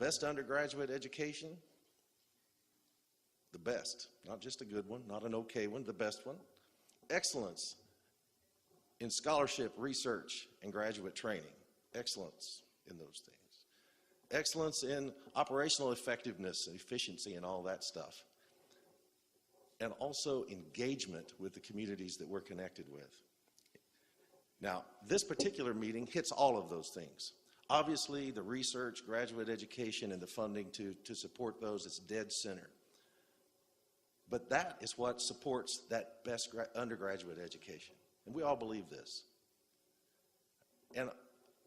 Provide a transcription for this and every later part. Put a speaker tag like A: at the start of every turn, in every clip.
A: best undergraduate education, the best, not just a good one, not an okay one, the best one. Excellence in scholarship, research, and graduate training. Excellence in those things. Excellence in operational effectiveness and efficiency and all that stuff. And also engagement with the communities that we're connected with. Now, this particular meeting hits all of those things. Obviously, the research, graduate education, and the funding to support those is dead center. But that is what supports that best undergraduate education. And we all believe this. And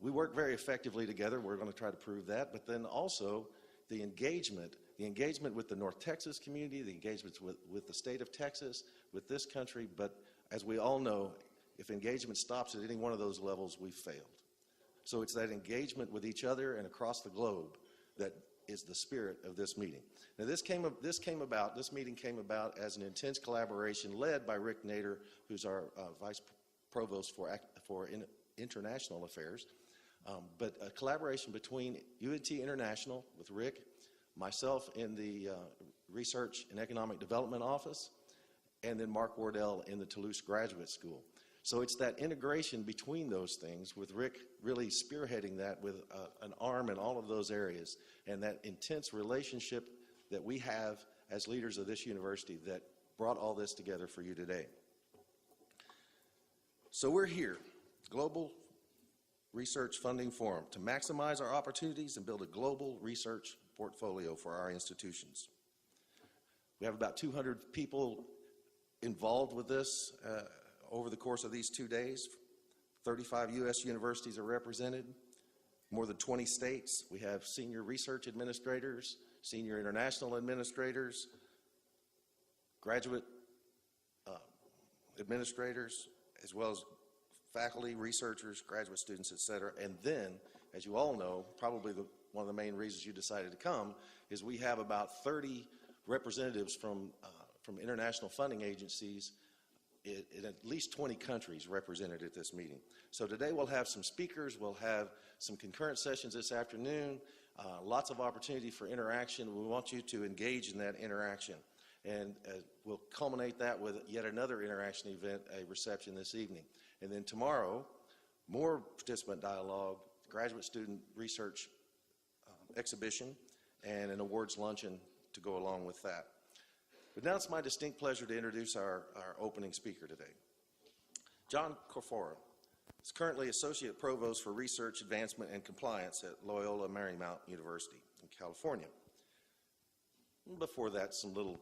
A: we work very effectively together. We're going to try to prove that. But then also the engagement with the North Texas community, the engagements with the state of Texas, with this country. But as we all know, if engagement stops at any one of those levels, we've failed. So it's that engagement with each other and across the globe that is the spirit of this meeting. Now this meeting came about as an intense collaboration led by Rick Nader, who's our Vice Provost for International Affairs, but a collaboration between UNT International with Rick, myself in the Research and Economic Development Office, and then Mark Wardell in the Toulouse Graduate School. So it's that integration between those things, with Rick really spearheading that with an arm in all of those areas, and that intense relationship that we have as leaders of this university that brought all this together for you today. So we're here, Global Research Funding Forum, to maximize our opportunities and build a global research portfolio for our institutions. We have about 200 people involved with this over the course of these 2 days. 35 U.S. universities are represented, more than 20 states. We have senior research administrators, senior international administrators, graduate administrators, as well as faculty, researchers, graduate students, et cetera. And then, as you all know, probably one of the main reasons you decided to come is we have about 30 representatives from international funding agencies in at least 20 countries represented at this meeting. So today we'll have some speakers, we'll have some concurrent sessions this afternoon, lots of opportunity for interaction. We want you to engage in that interaction. And we'll culminate that with yet another interaction event, a reception this evening. And then tomorrow, more participant dialogue, graduate student research exhibition, and an awards luncheon to go along with that. But now it's my distinct pleasure to introduce our opening speaker today. John Carfora is currently Associate Provost for Research, Advancement, and Compliance at Loyola Marymount University in California. Before that, some little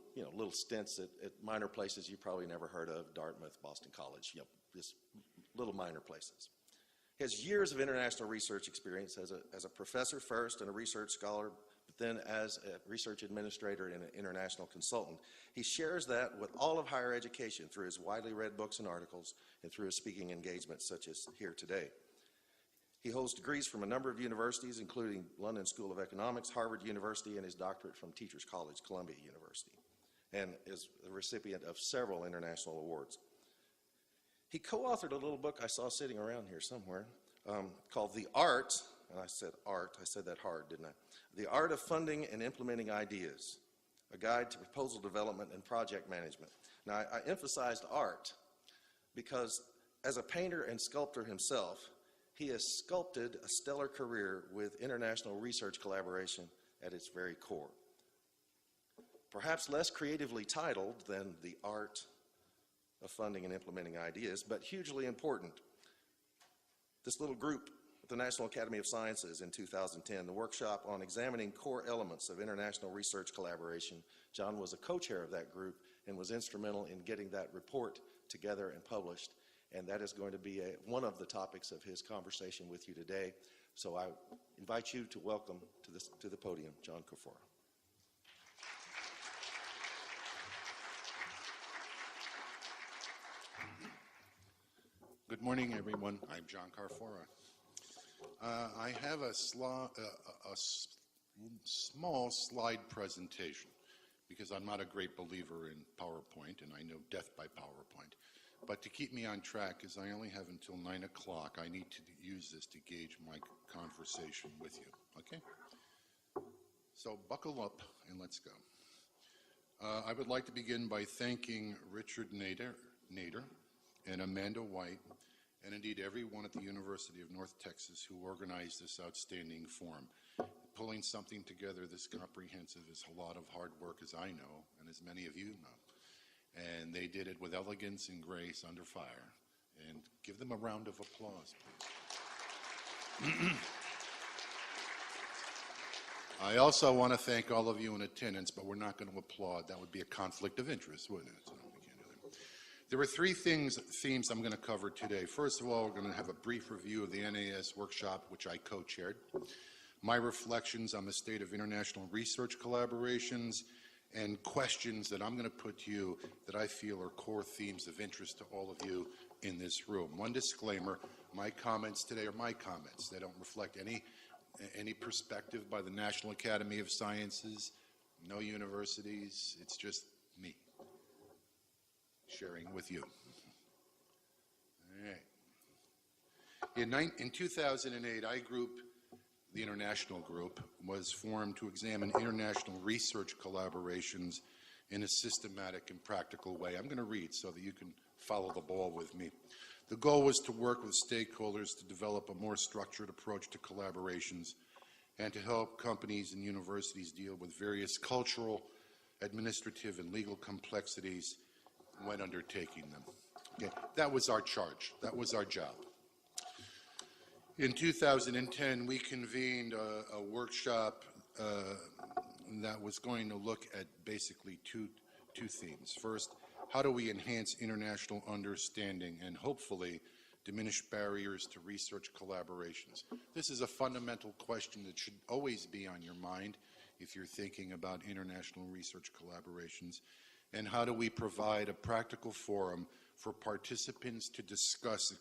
A: stints at minor places you probably never heard of, Dartmouth, Boston College, just little minor places. He has years of international research experience as a professor first and a research scholar, but then as a research administrator and an international consultant. He shares that with all of higher education through his widely read books and articles and through his speaking engagements such as here today. He holds degrees from a number of universities, including London School of Economics, Harvard University, and his doctorate from Teachers College, Columbia University, and is the recipient of several international awards. He co-authored a little book I saw sitting around here somewhere called The Art, and I said art, I said that hard, didn't I? The Art of Funding and Implementing Ideas, a guide to proposal development and project management. Now, I emphasized art because as a painter and sculptor himself, he has sculpted a stellar career with international research collaboration at its very core. Perhaps less creatively titled than The Art of Funding and Implementing Ideas, but hugely important. This little group at the National Academy of Sciences in 2010, the workshop on examining core elements of international research collaboration, John was a co-chair of that group and was instrumental in getting that report together and published. And that is going to be one of the topics of his conversation with you today. So I invite you to welcome to the podium, John Carfora.
B: Good morning, everyone. I'm John Carfora. I have a small slide presentation because I'm not a great believer in PowerPoint, and I know death by PowerPoint. But to keep me on track, as I only have until 9 o'clock, I need to use this to gauge my conversation with you, okay? So buckle up and let's go. I would like to begin by thanking Richard Nader and Amanda White, and indeed everyone at the University of North Texas who organized this outstanding forum. Pulling something together this comprehensive is a lot of hard work, as I know, and as many of you know. And they did it with elegance and grace under fire. And give them a round of applause, please. I also want to thank all of you in attendance, but we're not going to applaud. That would be a conflict of interest, wouldn't it? So we can't do that. There are three themes I'm going to cover today. First of all, we're going to have a brief review of the NAS workshop, which I co-chaired, my reflections on the state of international research collaborations, and questions that I'm going to put to you that I feel are core themes of interest to all of you in this room. One disclaimer, my comments today are my comments. They don't reflect any perspective by the National Academy of Sciences, no universities. It's just me sharing with you. All right. In 2008, the International Group, was formed to examine international research collaborations in a systematic and practical way. I'm going to read so that you can follow the ball with me. The goal was to work with stakeholders to develop a more structured approach to collaborations and to help companies and universities deal with various cultural, administrative, and legal complexities when undertaking them. Okay, that was our charge. That was our job. In 2010, we convened a workshop that was going to look at basically two themes. First, how do we enhance international understanding and hopefully diminish barriers to research collaborations? This is a fundamental question that should always be on your mind if you're thinking about international research collaborations. And how do we provide a practical forum for participants to discuss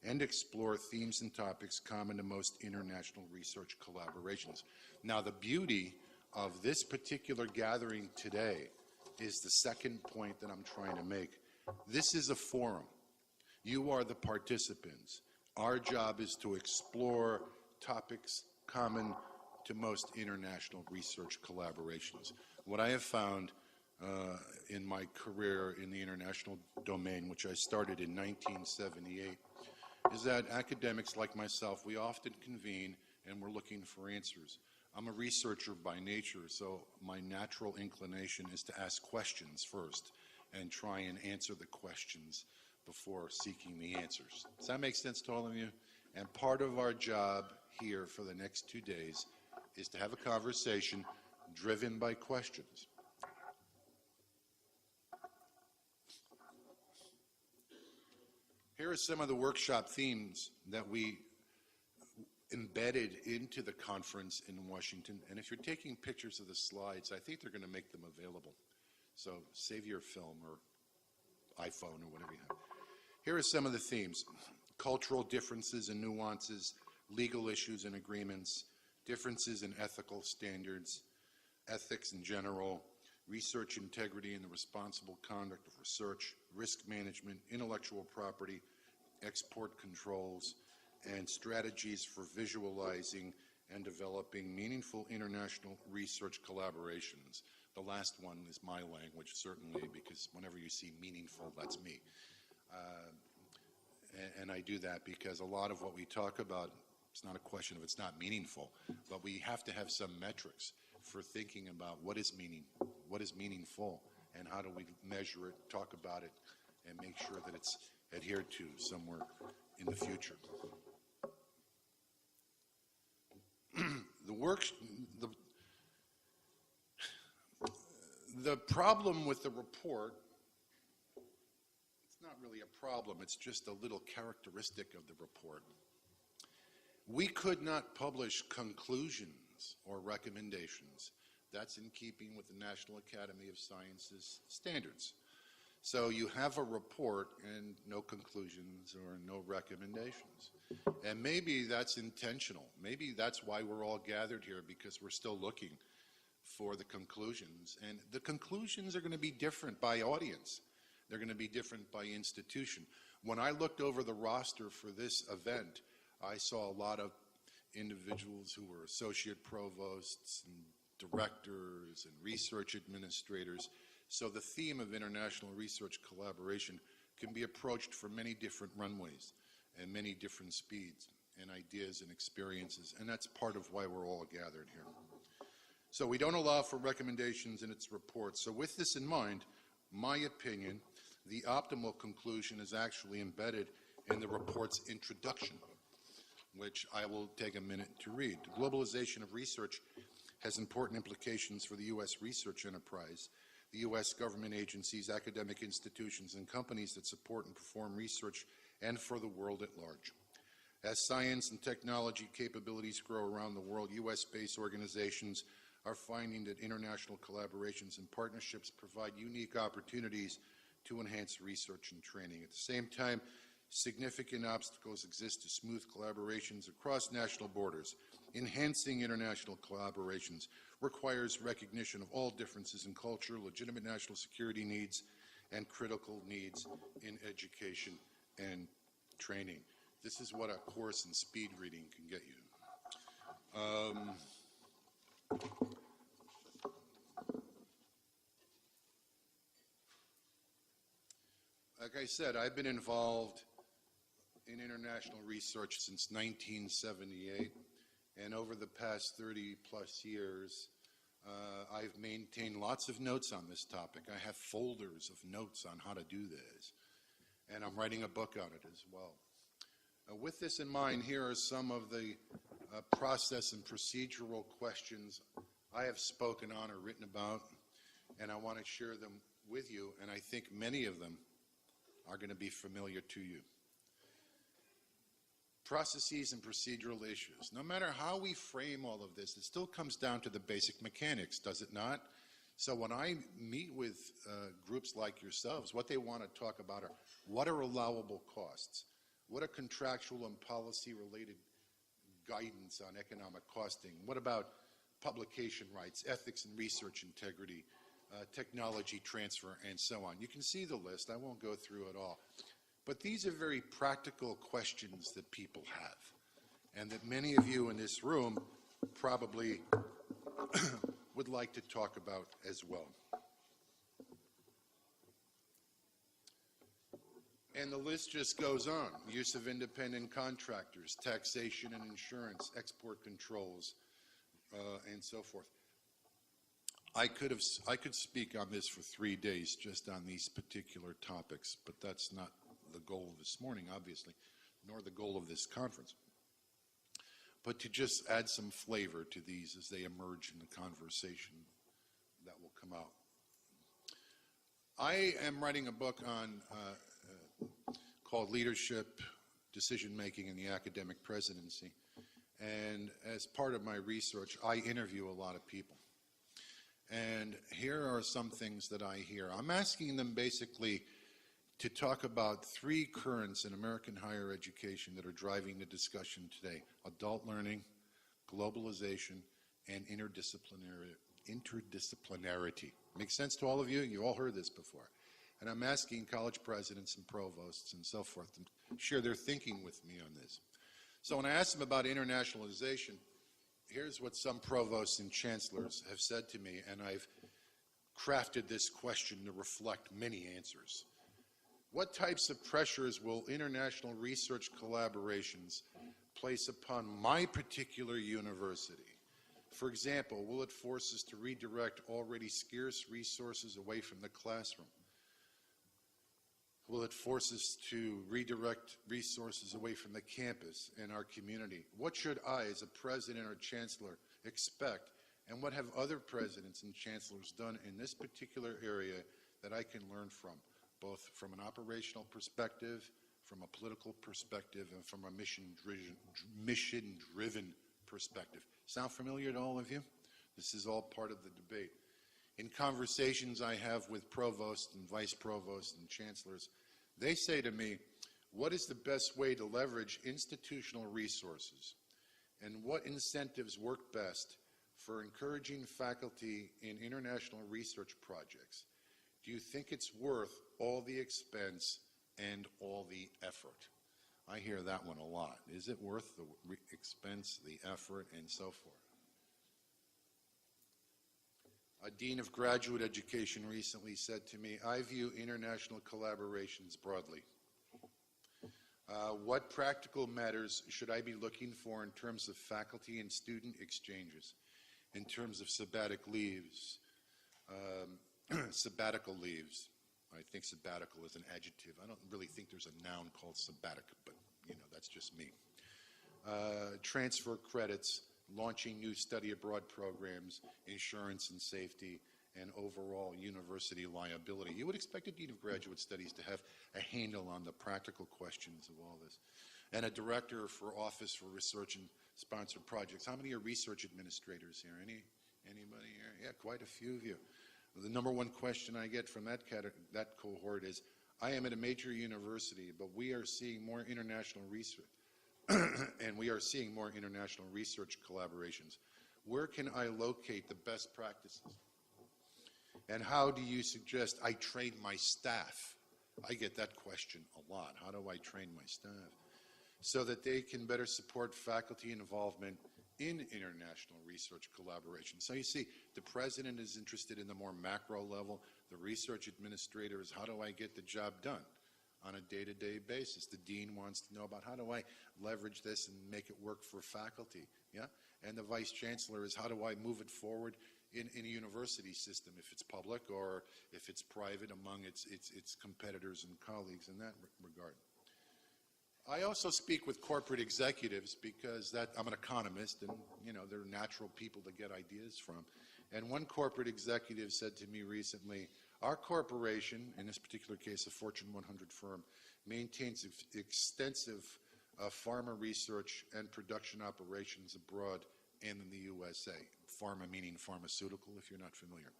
B: and explore themes and topics common to most international research collaborations? Now, the beauty of this particular gathering today is the second point that I'm trying to make. This is a forum. You are the participants. Our job is to explore topics common to most international research collaborations. What I have found in my career in the international domain, which I started in 1978, is that academics like myself, we often convene and we're looking for answers. I'm a researcher by nature, so my natural inclination is to ask questions first and try and answer the questions before seeking the answers. Does that make sense to all of you? And part of our job here for the next 2 days is to have a conversation driven by questions. Here are some of the workshop themes that we embedded into the conference in Washington. And if you're taking pictures of the slides, I think they're going to make them available. So save your film or iPhone or whatever you have. Here are some of the themes: cultural differences and nuances, legal issues and agreements, differences in ethical standards, ethics in general, research integrity and the responsible conduct of research, risk management, intellectual property, export controls, and strategies for visualizing and developing meaningful international research collaborations. The last one is my language, certainly, because whenever you see meaningful, that's me. And I do that because a lot of what we talk about, it's not a question of it's not meaningful, but we have to have some metrics for thinking about what is meaningful, and how do we measure it, talk about it, and make sure that it's adhered to somewhere in the future. The problem with the report, it's not really a problem, it's just a little characteristic of the report. We could not publish conclusions or recommendations. That's in keeping with the National Academy of Sciences standards. So you have a report and no conclusions or no recommendations. And maybe that's intentional. Maybe that's why we're all gathered here, because we're still looking for the conclusions. And the conclusions are going to be different by audience. They're going to be different by institution. When I looked over the roster for this event, I saw a lot of individuals who were associate provosts and directors and research administrators. So the theme of international research collaboration can be approached from many different runways and many different speeds and ideas and experiences, and that's part of why we're all gathered here. So we don't allow for recommendations in its report. So with this in mind, my opinion, the optimal conclusion is actually embedded in the report's introduction, which I will take a minute to read. The globalization of research has important implications for the U.S. research enterprise, the U.S. government agencies, academic institutions, and companies that support and perform research, and for the world at large. As science and technology capabilities grow around the world, U.S.-based organizations are finding that international collaborations and partnerships provide unique opportunities to enhance research and training. At the same time, significant obstacles exist to smooth collaborations across national borders. Enhancing international collaborations requires recognition of all differences in culture, legitimate national security needs, and critical needs in education and training. This is what a course in speed reading can get you. Like I said, I've been involved in international research since 1978, and over the past 30 plus years, I've maintained lots of notes on this topic. I have folders of notes on how to do this, and I'm writing a book on it as well. With this in mind, here are some of the process and procedural questions I have spoken on or written about, and I want to share them with you, and I think many of them are going to be familiar to you. Processes and procedural issues. No matter how we frame all of this, it still comes down to the basic mechanics, does it not? So when I meet with groups like yourselves, what they want to talk about are what are allowable costs? What are contractual and policy-related guidance on economic costing? What about publication rights, ethics and research integrity, technology transfer, and so on? You can see the list. I won't go through it all. But these are very practical questions that people have, and that many of you in this room probably would like to talk about as well. And the list just goes on. Use of independent contractors, taxation and insurance, export controls, and so forth. I could speak on this for 3 days just on these particular topics, but that's not the goal of this morning, obviously, nor the goal of this conference. But to just add some flavor to these as they emerge in the conversation that will come out. I am writing a book on called Leadership, Decision-Making in the Academic Presidency. And as part of my research, I interview a lot of people. And here are some things that I hear. I'm asking them basically to talk about 3 currents in American higher education that are driving the discussion today: adult learning, globalization, and interdisciplinarity. Makes sense to all of you? You've all heard this before. And I'm asking college presidents and provosts and so forth to share their thinking with me on this. So when I asked them about internationalization, here's what some provosts and chancellors have said to me, and I've crafted this question to reflect many answers. What types of pressures will international research collaborations place upon my particular university? For example, will it force us to redirect already scarce resources away from the classroom? Will it force us to redirect resources away from the campus and our community? What should I, as a president or chancellor, expect? And what have other presidents and chancellors done in this particular area that I can learn from, both from an operational perspective, from a political perspective, and from a mission-driven perspective? Sound familiar to all of you? This is all part of the debate. In conversations I have with provosts and vice provosts and chancellors, they say to me, what is the best way to leverage institutional resources, and what incentives work best for encouraging faculty in international research projects? Do you think it's worth all the expense and all the effort? I hear that one a lot. Is it worth the expense, the effort, and so forth? A dean of graduate education recently said to me, I view international collaborations broadly. What practical matters should I be looking for in terms of faculty and student exchanges, in terms of sabbatical leaves? Sabbatical leaves. I think sabbatical is an adjective. I don't really think there's a noun called sabbatic, but that's just me. Transfer credits, launching new study abroad programs, insurance and safety, and overall university liability. You would expect a dean of graduate studies to have a handle on the practical questions of all this. And a director for Office for Research and Sponsored Projects. How many are research administrators here? Anybody here? Yeah, quite a few of you. The number one question I get from that cohort is, I am at a major university, but we are seeing more international research, and we are seeing more international research collaborations. Where can I locate the best practices? And how do you suggest I train my staff? I get that question a lot. How do I train my staff? So that they can better support faculty involvement in international research collaboration. So you see, the president is interested in the more macro level. The research administrator is, how do I get the job done on a day-to-day basis? The dean wants to know about, how do I leverage this and make it work for faculty? Yeah? And the vice chancellor is, how do I move it forward in a university system, if it's public or if it's private, among its competitors and colleagues in that regard. I also speak with corporate executives because I'm an economist, and they're natural people to get ideas from. And one corporate executive said to me recently, our corporation, in this particular case a Fortune 100 firm, maintains extensive pharma research and production operations abroad and in the USA. Pharma meaning pharmaceutical, if you're not familiar.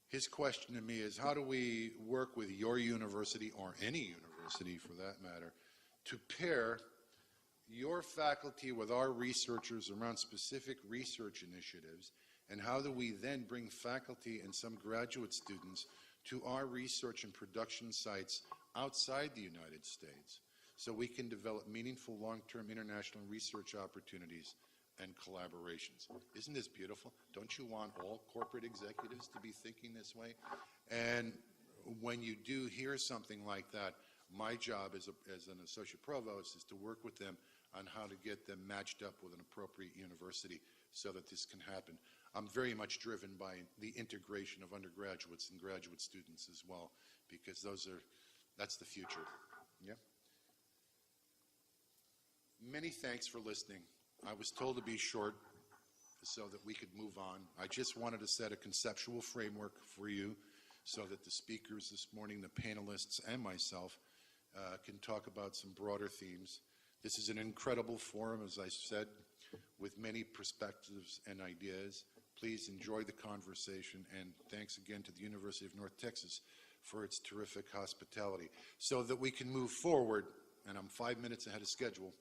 B: His question to me is, how do we work with your university, or any university for that matter, to pair your faculty with our researchers around specific research initiatives, and how do we then bring faculty and some graduate students to our research and production sites outside the United States so we can develop meaningful long-term international research opportunities and collaborations. Isn't this beautiful? Don't you want all corporate executives to be thinking this way? And when you do hear something like that, my job as an associate provost is to work with them on how to get them matched up with an appropriate university so that this can happen. I'm very much driven by the integration of undergraduates and graduate students as well, because that's the future. Yeah. Many thanks for listening. I was told to be short so that we could move on. I just wanted to set a conceptual framework for you so that the speakers this morning, the panelists, and myself can talk about some broader themes. This is an incredible forum, as I said, with many perspectives and ideas. Please enjoy the conversation, and thanks again to the University of North Texas for its terrific hospitality. So that we can move forward, and I'm 5 minutes ahead of schedule,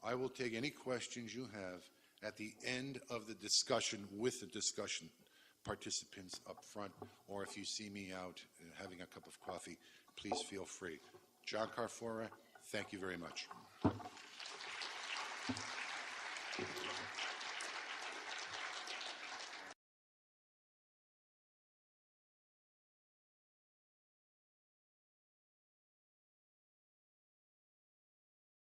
B: I will take any questions you have at the end of the discussion with the discussion participants up front, or if you see me out having a cup of coffee, please feel free. John Carfora, thank you very much.